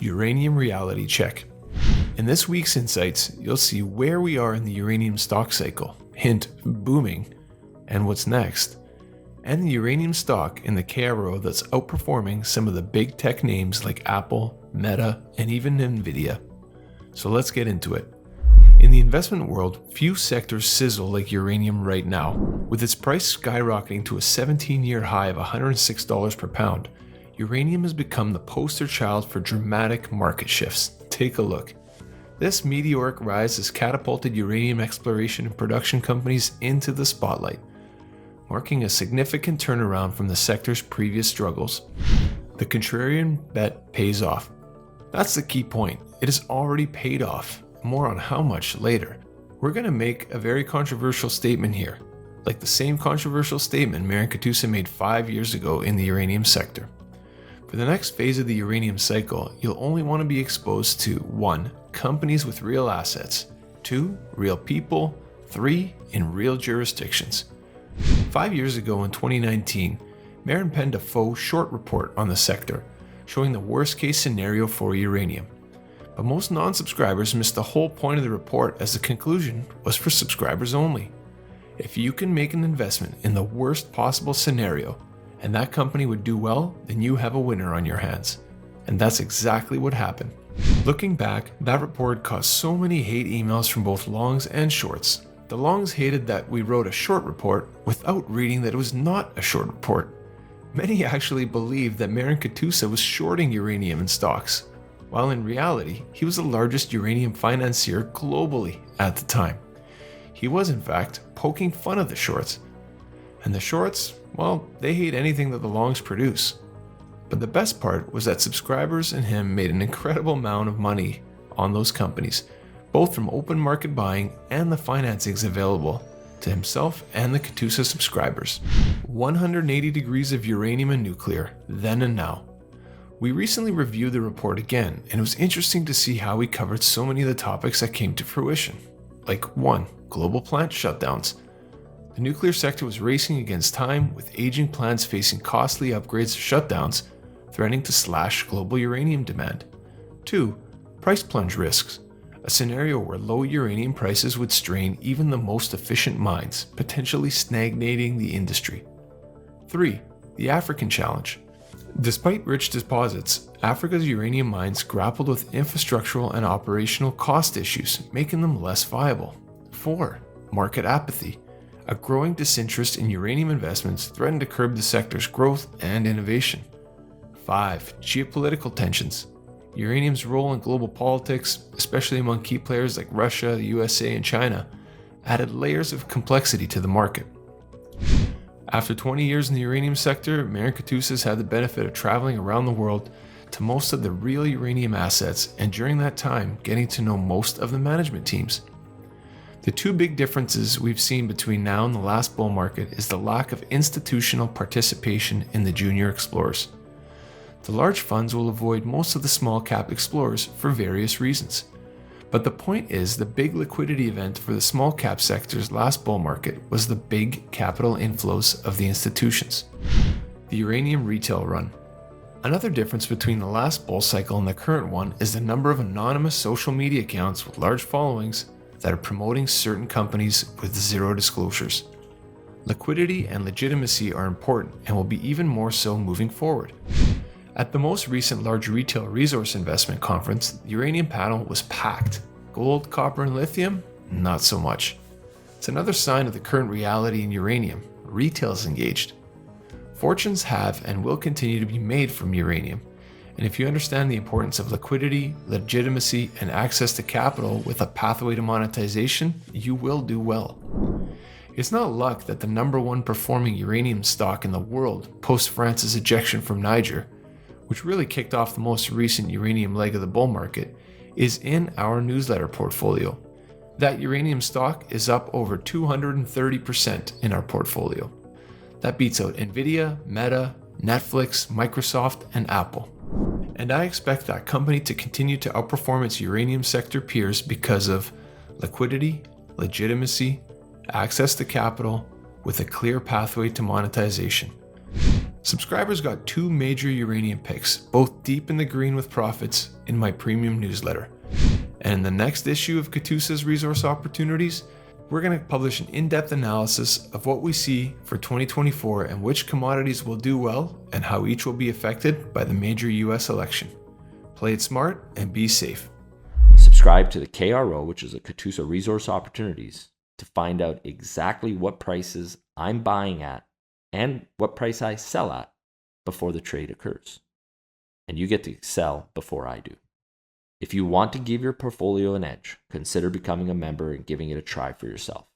Uranium Reality Check. In this week's insights, you'll see where we are in the uranium stock cycle, hint, booming, and what's next, and the uranium stock in the KRO that's outperforming some of the big tech names like Apple, Meta, and even Nvidia. So let's get into it. In the investment world, few sectors sizzle like uranium right now, with its price skyrocketing to a 17-year high of $106 per pound. Uranium has become the poster child for dramatic market shifts. Take a look. This meteoric rise has catapulted uranium exploration and production companies into the spotlight, marking a significant turnaround from the sector's previous struggles. The Contrarian bet pays off. That's the key point. It has already paid off. More on how much later. We're going to make a very controversial statement here, like the same controversial statement Marin Katusa made 5 years ago in the uranium sector. For the next phase of the uranium cycle, you'll only want to be exposed to 1. Companies with real assets, 2. Real people, 3. In real jurisdictions. 5 years ago in 2019, Marin penned a faux short report on the sector, showing the worst case scenario for uranium. But most non-subscribers missed the whole point of the report, as the conclusion was for subscribers only. If you can make an investment in the worst possible scenario and that company would do well, then you have a winner on your hands. And that's exactly what happened. Looking back, that report caused so many hate emails from both longs and shorts. The longs hated that we wrote a short report without reading that it was not a short report. Many actually believed that Marin Katusa was shorting uranium in stocks, while in reality, he was the largest uranium financier globally at the time. He was in fact poking fun of the shorts. And the shorts, well, they hate anything that the longs produce. But the best part was that subscribers and him made an incredible amount of money on those companies, both from open market buying and the financings available to himself and the Katusa subscribers. 180 degrees of uranium and nuclear, then and now. We recently reviewed the report again, and it was interesting to see how we covered so many of the topics that came to fruition. Like 1. Global plant shutdowns. The nuclear sector was racing against time, with aging plants facing costly upgrades or shutdowns, threatening to slash global uranium demand. 2. Price plunge risks. A scenario where low uranium prices would strain even the most efficient mines, potentially stagnating the industry. 3. The African challenge. Despite rich deposits, Africa's uranium mines grappled with infrastructural and operational cost issues, making them less viable. 4. Market apathy. A growing disinterest in uranium investments threatened to curb the sector's growth and innovation. 5. Geopolitical tensions. Uranium's role in global politics, especially among key players like Russia, the USA, and China, added layers of complexity to the market. After 20 years in the uranium sector, Marin Katusa has had the benefit of traveling around the world to most of the real uranium assets, and during that time, getting to know most of the management teams. The two big differences we've seen between now and the last bull market is the lack of institutional participation in the junior explorers. The large funds will avoid most of the small cap explorers for various reasons. But the point is, the big liquidity event for the small cap sector's last bull market was the big capital inflows of the institutions. The Uranium Retail Run. Another difference between the last bull cycle and the current one is the number of anonymous social media accounts with large followings that are promoting certain companies with zero disclosures. Liquidity and legitimacy are important and will be even more so moving forward. At the most recent large retail resource investment conference, the uranium panel was packed. Gold, copper, and lithium? Not so much. It's another sign of the current reality in uranium. Retail is engaged. Fortunes have and will continue to be made from uranium. And if you understand the importance of liquidity, legitimacy, and access to capital with a pathway to monetization, you will do well. It's not luck that the number one performing uranium stock in the world post France's ejection from Niger, which really kicked off the most recent uranium leg of the bull market, is in our newsletter portfolio. That uranium stock is up over 230% in our portfolio. That beats out Nvidia, Meta, Netflix, Microsoft, and Apple. And I expect that company to continue to outperform its uranium sector peers because of liquidity, legitimacy, access to capital, with a clear pathway to monetization. Subscribers got 2 major uranium picks, both deep in the green with profits, in my premium newsletter. And in the next issue of Katusa's Resource Opportunities, we're going to publish an in-depth analysis of what we see for 2024 and which commodities will do well and how each will be affected by the major US election. Play it smart and be safe. Subscribe to the KRO, which is a Katusa Resource Opportunities, to find out exactly what prices I'm buying at and what price I sell at before the trade occurs. And you get to sell before I do. If you want to give your portfolio an edge, consider becoming a member and giving it a try for yourself.